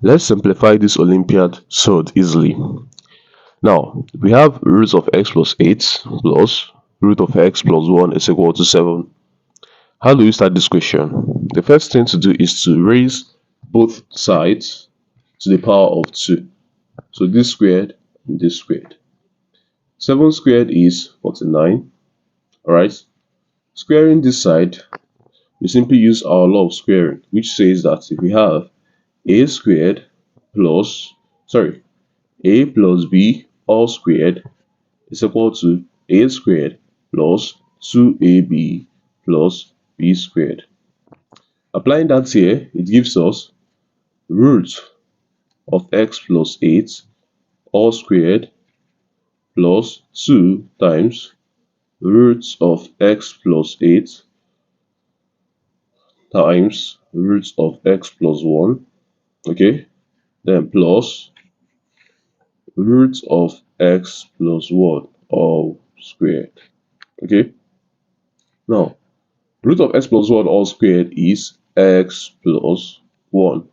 Let's simplify this Olympiad solved easily. Now, we have root of x plus 8 plus root of x plus 1 is equal to 7. How do we start this question? The first thing to do is to raise both sides to the power of 2. So this squared and this squared. 7 squared is 49. Alright. Squaring this side, we simply use our law of squaring, which says that if we have a squared plus, a plus b all squared is equal to a squared plus 2ab plus b squared. Applying that here, it gives us root of x plus 8 all squared plus 2 times root of x plus 8 times root of x plus 1, okay, then plus root of x plus 1 all squared, okay. Now, root of x plus 1 all squared is x plus 1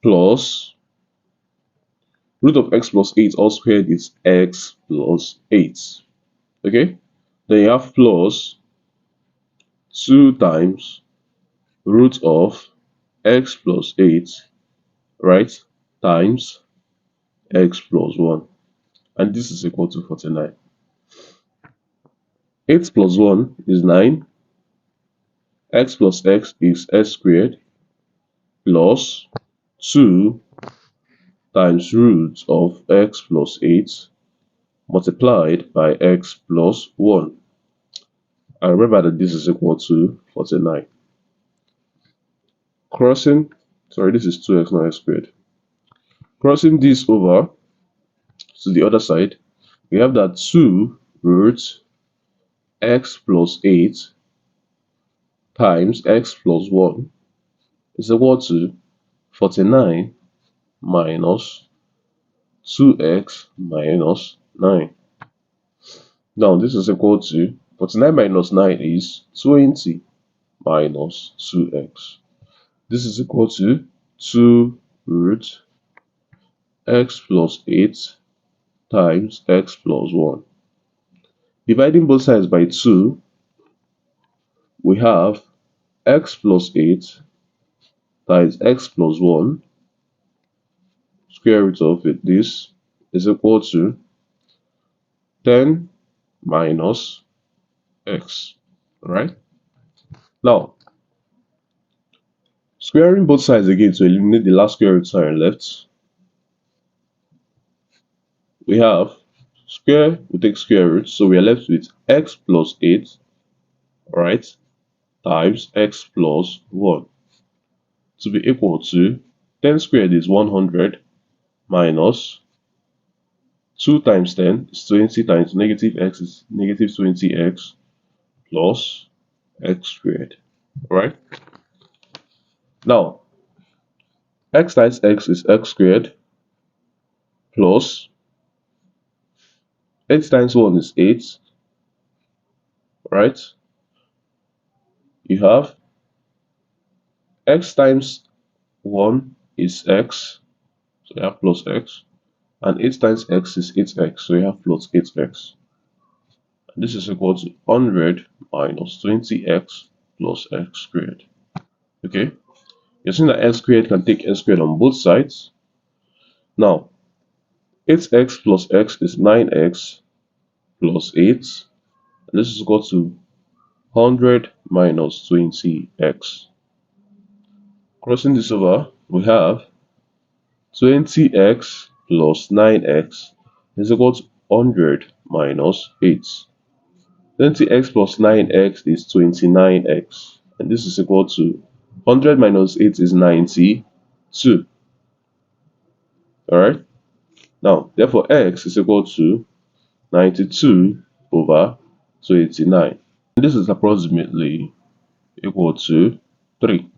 plus root of x plus 8 all squared is x plus 8, okay. Then you have plus 2 times root of x plus 8, right, times x plus 1, and this is equal to 49. 8 plus 1 is 9, x plus x is x squared plus 2 times root of x plus 8 multiplied by x plus 1. And remember that this is equal to 49. This is 2x, not x squared. Crossing this over to the other side, we have that 2 root x plus 8 times x plus 1 is equal to 49 minus 2x minus 9. Now this is equal to 49 minus 9 is 20 minus 2x. This is equal to 2 root x plus 8 times x plus 1. Dividing both sides by 2, we have x plus 8 times x plus 1 square root of it. This is equal to 10 minus x. Alright? Now, squaring both sides again to eliminate the last square root sign left, we have square, we take square root, so we are left with x plus 8, right, times x plus 1 to be equal to 10 squared is 100 minus 2 times 10 is 20 times negative x is negative 20x plus x squared. Alright? Now, x times x is x squared plus 8 times 1 is 8. Right? You have x times 1 is x, so you have plus x, and 8 times x is 8x, so you have plus 8x. And this is equal to 100 minus 20x plus x squared. Okay? You're seeing that x squared can take x squared on both sides. Now, 8x plus x is 9x plus 8. And this is equal to 100 minus 20x. Crossing this over, we have 20x plus 9x is equal to 100 minus 8. 20x plus 9x is 29x. And this is equal to 100 minus 8 is 92. Alright? Now, therefore, x is equal to 92 over 29. And this is approximately equal to 3.